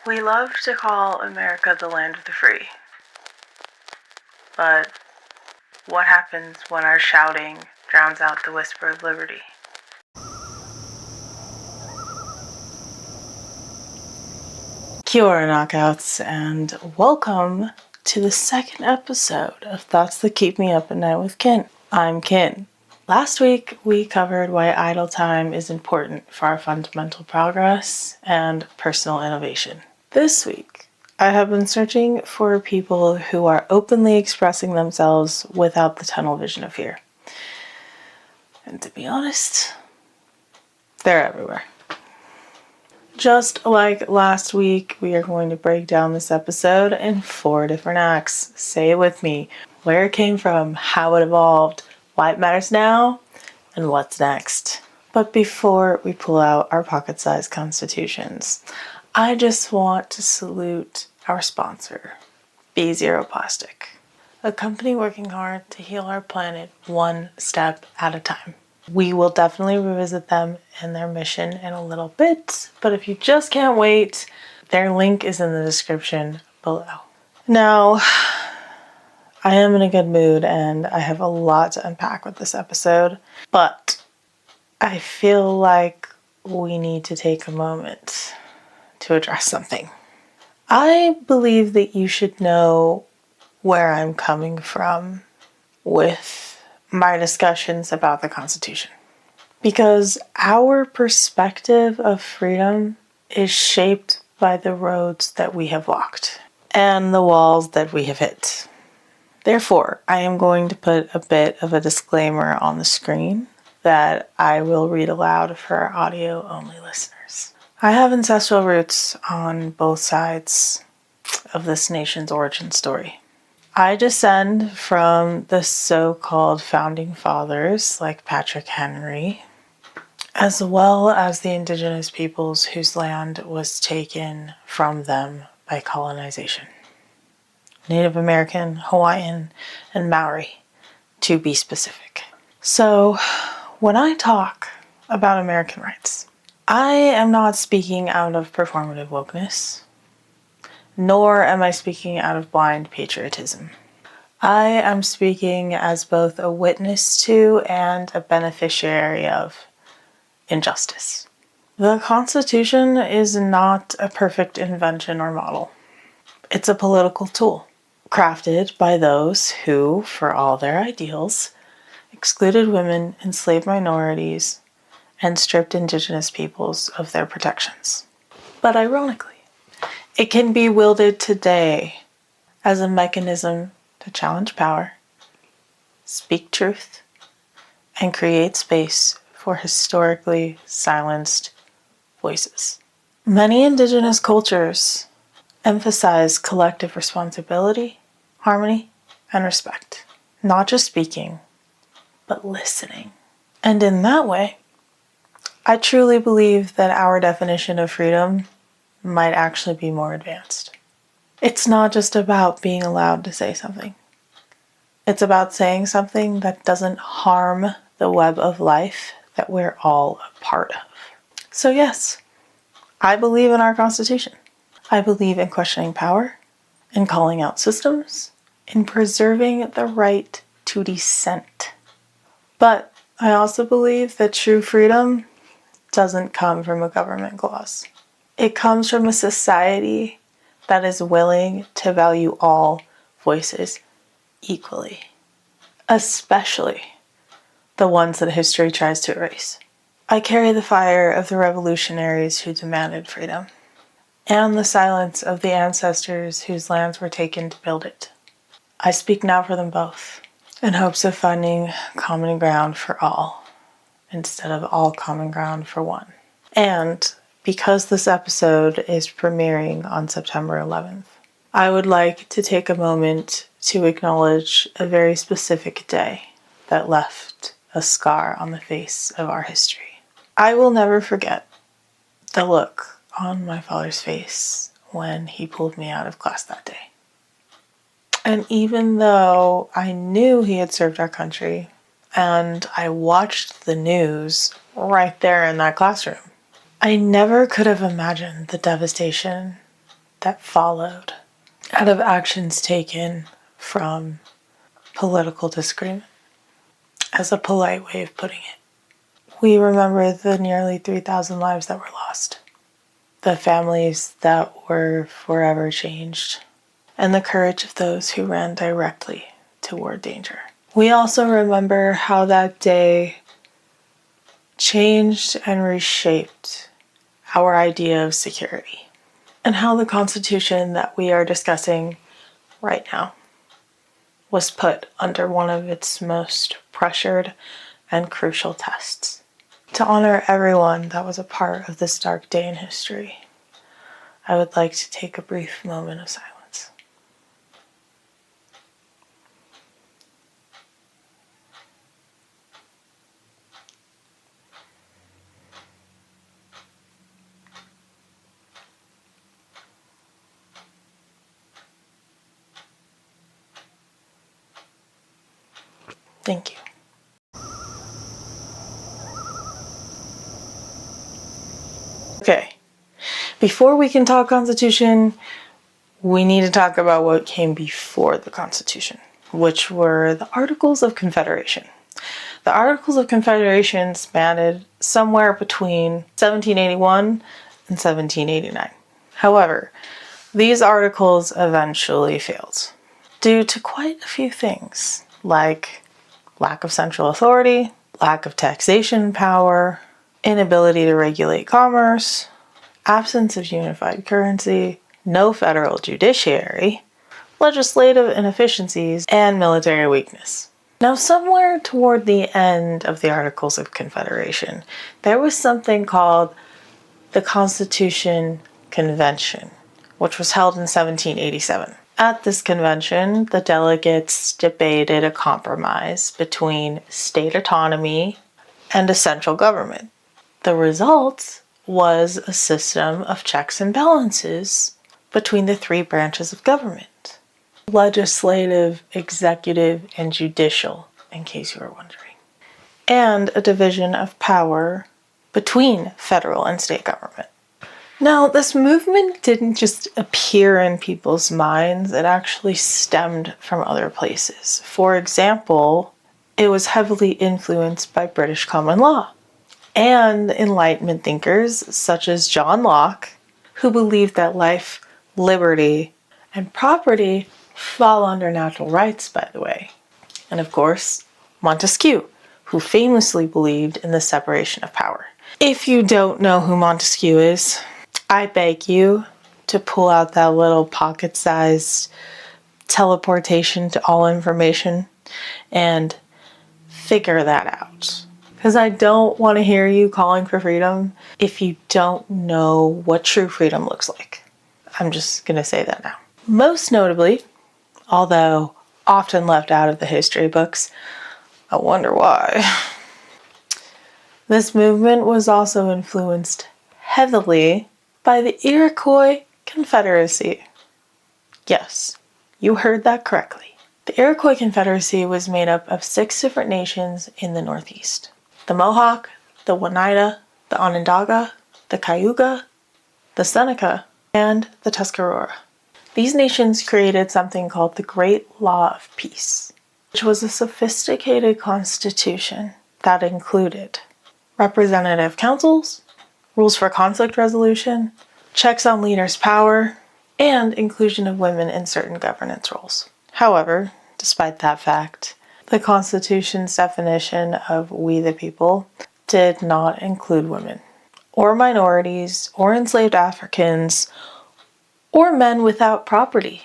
We love to call America the land of the free. But what happens when our shouting drowns out the whisper of liberty? Kia ora, knockouts, and welcome to the second episode of Thoughts That Keep Me Up at Night with Kin. I'm Kin. Last week, we covered why idle time is important for our fundamental progress and personal innovation. This week, I have been searching for people who are openly expressing themselves without the tunnel vision of fear. And to be honest, they're everywhere. Just like last week, we are going to break down this episode in 4 different acts. Say it with me. Where it came from, how it evolved, why it matters now, and what's next. But before we pull out our pocket-sized constitutions, I just want to salute our sponsor, B0 Plastic, a company working hard to heal our planet one step at a time. We will definitely revisit them and their mission in a little bit, but if you just can't wait, their link is in the description below. Now, I am in a good mood and I have a lot to unpack with this episode, but I feel like we need to take a moment to address something. I believe that you should know where I'm coming from with my discussions about the Constitution, because our perspective of freedom is shaped by the roads that we have walked and the walls that we have hit. Therefore, I am going to put a bit of a disclaimer on the screen that I will read aloud for our audio-only listeners. I have ancestral roots on both sides of this nation's origin story. I descend from the so-called founding fathers like Patrick Henry, as well as the indigenous peoples whose land was taken from them by colonization. Native American, Hawaiian, and Maori, to be specific. So, when I talk about American rights, I am not speaking out of performative wokeness, nor am I speaking out of blind patriotism. I am speaking as both a witness to and a beneficiary of injustice. The Constitution is not a perfect invention or model. It's a political tool, crafted by those who, for all their ideals, excluded women, enslaved minorities, and stripped indigenous peoples of their protections. But ironically, it can be wielded today as a mechanism to challenge power, speak truth, and create space for historically silenced voices. Many indigenous cultures emphasize collective responsibility, harmony, and respect. Not just speaking, but listening. And in that way, I truly believe that our definition of freedom might actually be more advanced. It's not just about being allowed to say something. It's about saying something that doesn't harm the web of life that we're all a part of. So yes, I believe in our Constitution. I believe in questioning power, in calling out systems, in preserving the right to dissent. But I also believe that true freedom doesn't come from a government clause. It comes from a society that is willing to value all voices equally, especially the ones that history tries to erase. I carry the fire of the revolutionaries who demanded freedom, and the silence of the ancestors whose lands were taken to build it. I speak now for them both, in hopes of finding common ground for all, instead of all common ground for one. And because this episode is premiering on September 11th, I would like to take a moment to acknowledge a very specific day that left a scar on the face of our history. I will never forget the look on my father's face when he pulled me out of class that day. And even though I knew he had served our country, and I watched the news right there in that classroom, I never could have imagined the devastation that followed out of actions taken from political disagreement, as a polite way of putting it. We remember the nearly 3,000 lives that were lost, the families that were forever changed, and the courage of those who ran directly toward danger. We also remember how that day changed and reshaped our idea of security, and how the Constitution that we are discussing right now was put under one of its most pressured and crucial tests. To honor everyone that was a part of this dark day in history, I would like to take a brief moment of silence. Thank you. Okay, before we can talk Constitution, we need to talk about what came before the Constitution, which were the Articles of Confederation. The Articles of Confederation spanned somewhere between 1781 and 1789. However, these articles eventually failed due to quite a few things, like lack of central authority, lack of taxation power, inability to regulate commerce, absence of unified currency, no federal judiciary, legislative inefficiencies, and military weakness. Now, somewhere toward the end of the Articles of Confederation, there was something called the Constitution Convention, which was held in 1787. At this convention, the delegates debated a compromise between state autonomy and a central government. The result was a system of checks and balances between the three branches of government: legislative, executive, and judicial, in case you were wondering, and a division of power between federal and state government. Now, this movement didn't just appear in people's minds, it actually stemmed from other places. For example, it was heavily influenced by British common law and Enlightenment thinkers such as John Locke, who believed that life, liberty, and property fall under natural rights, by the way. And of course, Montesquieu, who famously believed in the separation of power. If you don't know who Montesquieu is, I beg you to pull out that little pocket-sized teleportation to all information and figure that out. Because I don't want to hear you calling for freedom if you don't know what true freedom looks like. I'm just going to say that now. Most notably, although often left out of the history books, I wonder why. This movement was also influenced heavily by the Iroquois Confederacy. Yes, you heard that correctly. The Iroquois Confederacy was made up of 6 different nations in the Northeast: the Mohawk, the Oneida, the Onondaga, the Cayuga, the Seneca, and the Tuscarora. These nations created something called the Great Law of Peace, which was a sophisticated constitution that included representative councils, rules for conflict resolution, checks on leaders' power, and inclusion of women in certain governance roles. However, despite that fact, the Constitution's definition of "we the people" did not include women, or minorities, or enslaved Africans, or men without property,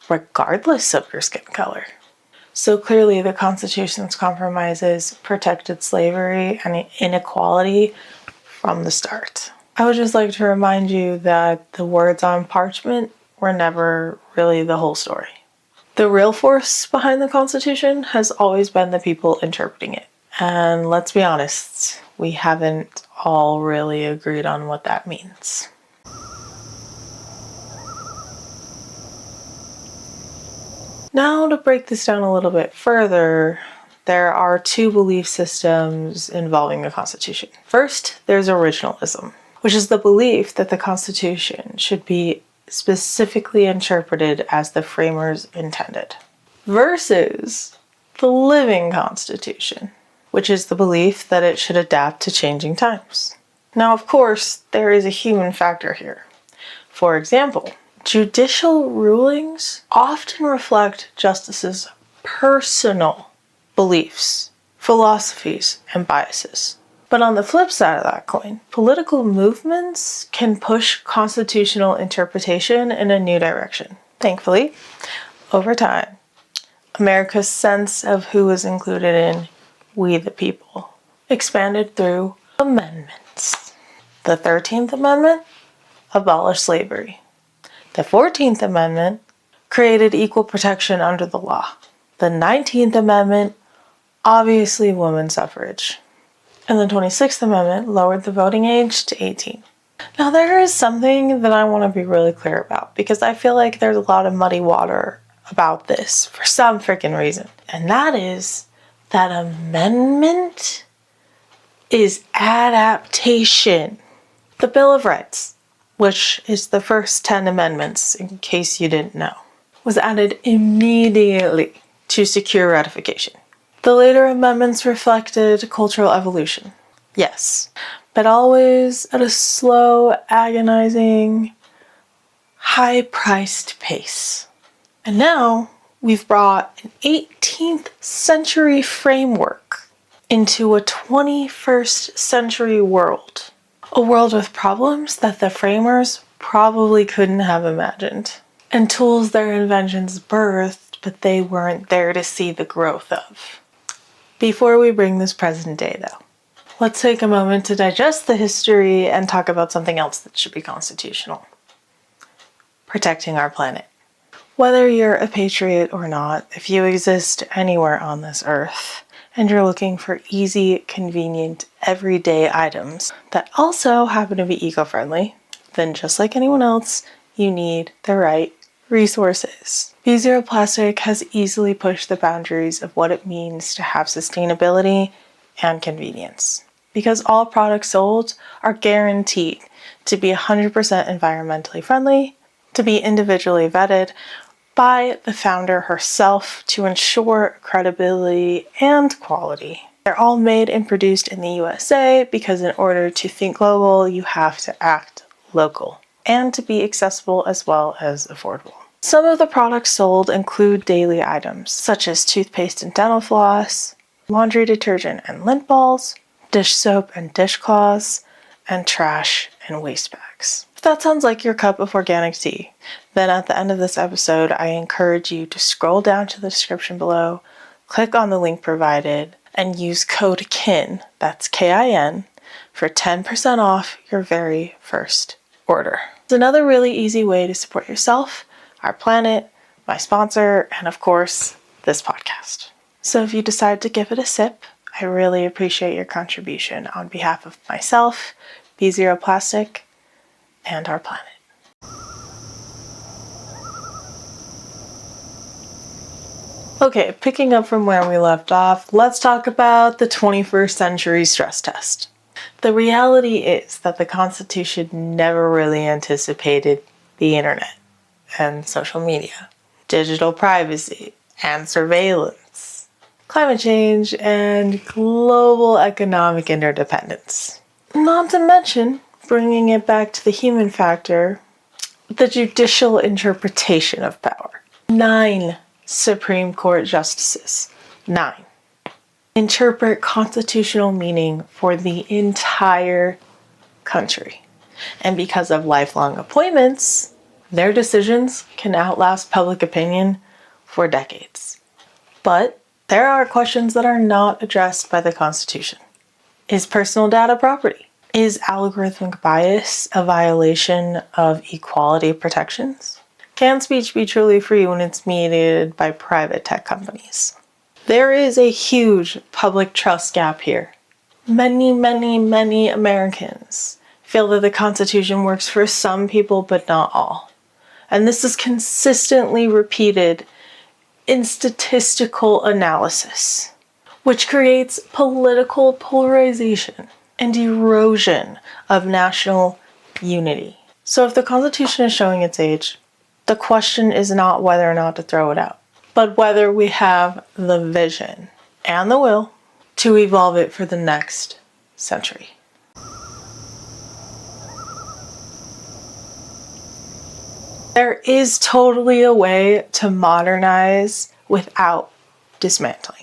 regardless of your skin color. So clearly the Constitution's compromises protected slavery and inequality from the start. I would just like to remind you that the words on parchment were never really the whole story. The real force behind the Constitution has always been the people interpreting it. And let's be honest, we haven't all really agreed on what that means. Now, to break this down a little bit further, there are 2 belief systems involving the Constitution. First, there's originalism, which is the belief that the Constitution should be specifically interpreted as the framers intended, versus the living Constitution, which is the belief that it should adapt to changing times. Now, of course, there is a human factor here. For example, judicial rulings often reflect justices' personal beliefs, philosophies, and biases. But on the flip side of that coin, political movements can push constitutional interpretation in a new direction. Thankfully, over time, America's sense of who was included in "we the people" expanded through amendments. The 13th Amendment abolished slavery. The 14th Amendment created equal protection under the law. The 19th Amendment, obviously women's suffrage. And the 26th Amendment lowered the voting age to 18. Now there is something that I want to be really clear about, because I feel like there's a lot of muddy water about this for some freaking reason. And that is that amendment is adaptation. The Bill of Rights, which is the first 10 amendments, in case you didn't know, was added immediately to secure ratification. The later amendments reflected cultural evolution, yes, but always at a slow, agonizing, high-priced pace. And now we've brought an 18th century framework into a 21st century world. A world with problems that the framers probably couldn't have imagined, and tools their inventions birthed, but they weren't there to see the growth of. Before we bring this present day, though, let's take a moment to digest the history and talk about something else that should be constitutional: protecting our planet. Whether you're a patriot or not, if you exist anywhere on this earth, and you're looking for easy, convenient, everyday items that also happen to be eco-friendly, then just like anyone else, you need the right resources. B-Zero Plastic has easily pushed the boundaries of what it means to have sustainability and convenience, because all products sold are guaranteed to be 100% environmentally friendly, to be individually vetted by the founder herself to ensure credibility and quality. They're all made and produced in the USA because in order to think global, you have to act local, and to be accessible as well as affordable. Some of the products sold include daily items such as toothpaste and dental floss, laundry detergent and lint balls, dish soap and dishcloths, and trash and waste bags. If that sounds like your cup of organic tea, then at the end of this episode, I encourage you to scroll down to the description below, click on the link provided, and use code KIN, that's K-I-N, for 10% off your very first order. It's another really easy way to support yourself, our planet, my sponsor, and of course, this podcast. So if you decide to give it a sip, I really appreciate your contribution on behalf of myself, B-Zero Plastic, and our planet. Okay, picking up from where we left off, let's talk about the 21st century stress test. The reality is that the Constitution never really anticipated the internet and social media, digital privacy and surveillance, climate change, and global economic interdependence. Not to mention, bringing it back to the human factor, the judicial interpretation of power. 9 Supreme Court justices, 9, interpret constitutional meaning for the entire country. And because of lifelong appointments, their decisions can outlast public opinion for decades. But there are questions that are not addressed by the Constitution. Is personal data property? Is algorithmic bias a violation of equality protections? Can speech be truly free when it's mediated by private tech companies? There is a huge public trust gap here. Many Americans feel that the Constitution works for some people but not all. And this is consistently repeated in statistical analysis, which creates political polarization and erosion of national unity. So if the Constitution is showing its age, the question is not whether or not to throw it out, but whether we have the vision and the will to evolve it for the next century. There is totally a way to modernize without dismantling.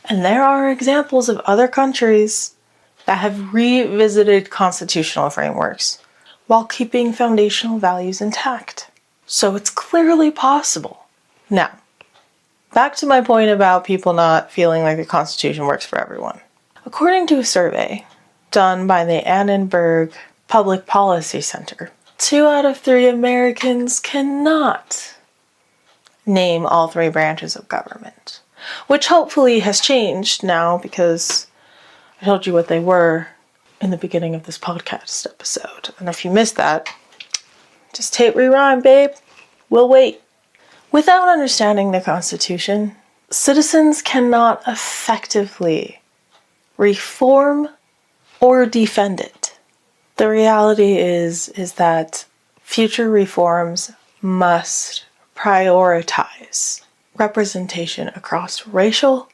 And there are examples of other countries that have revisited constitutional frameworks while keeping foundational values intact. So it's clearly possible. Now, back to my point about people not feeling like the Constitution works for everyone. According to a survey done by the Annenberg Public Policy Center, 2 out of 3 Americans cannot name all 3 branches of government, which hopefully has changed now because I told you what they were in the beginning of this podcast episode. And if you missed that, just hit rewind, babe. We'll wait. Without understanding the Constitution, citizens cannot effectively reform or defend it. The reality is that future reforms must prioritize representation across racial,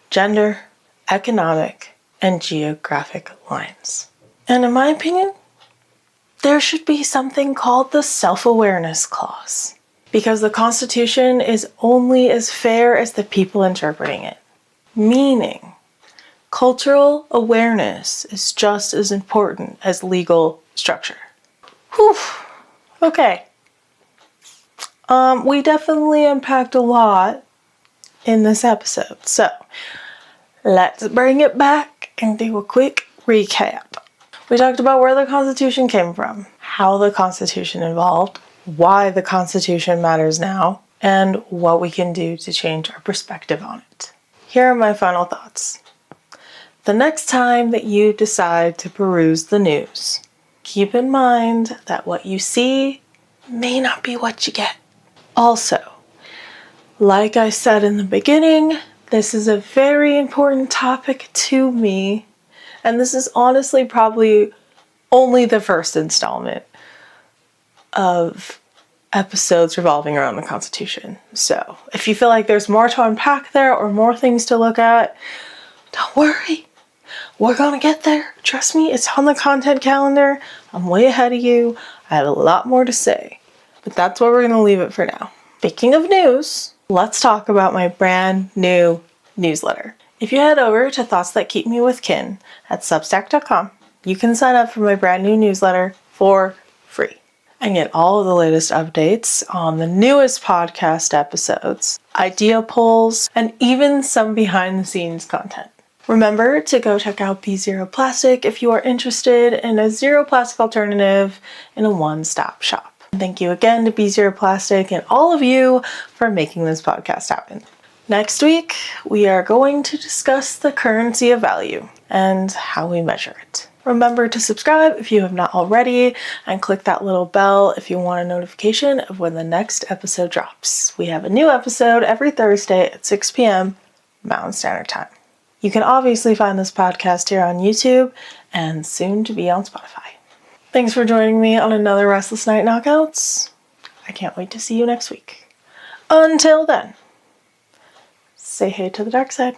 gender, economic, and geographic lines. And in my opinion, there should be something called the self-awareness clause, because the Constitution is only as fair as the people interpreting it. Meaning, cultural awareness is just as important as legal structure. Whew. Okay. We definitely unpacked a lot in this episode, so let's bring it back and do a quick recap. We talked about where the Constitution came from, how the Constitution evolved, why the Constitution matters now, and what we can do to change our perspective on it. Here are my final thoughts. The next time that you decide to peruse the news, keep in mind that what you see may not be what you get. Also, like I said in the beginning, this is a very important topic to me, and this is honestly probably only the first installment of episodes revolving around the Constitution. So if you feel like there's more to unpack there or more things to look at, don't worry. We're gonna get there. Trust me, it's on the content calendar. I'm way ahead of you. I have a lot more to say, but that's where we're gonna leave it for now. Speaking of news, let's talk about my brand new newsletter. If you head over to Thoughts That Keep Me With Kin at substack.com, you can sign up for my brand new newsletter for free and get all of the latest updates on the newest podcast episodes, idea polls, and even some behind the scenes content. Remember to go check out Be Zero Plastic if you are interested in a zero plastic alternative in a one-stop shop. Thank you again to Be Zero Plastic and all of you for making this podcast happen. Next week, we are going to discuss the currency of value and how we measure it. Remember to subscribe if you have not already, and click that little bell if you want a notification of when the next episode drops. We have a new episode every Thursday at 6 p.m. Mountain Standard Time. You can obviously find this podcast here on YouTube and soon to be on Spotify. Thanks for joining me on another Restless Night Knockouts. I can't wait to see you next week. Until then, say hey to the dark side.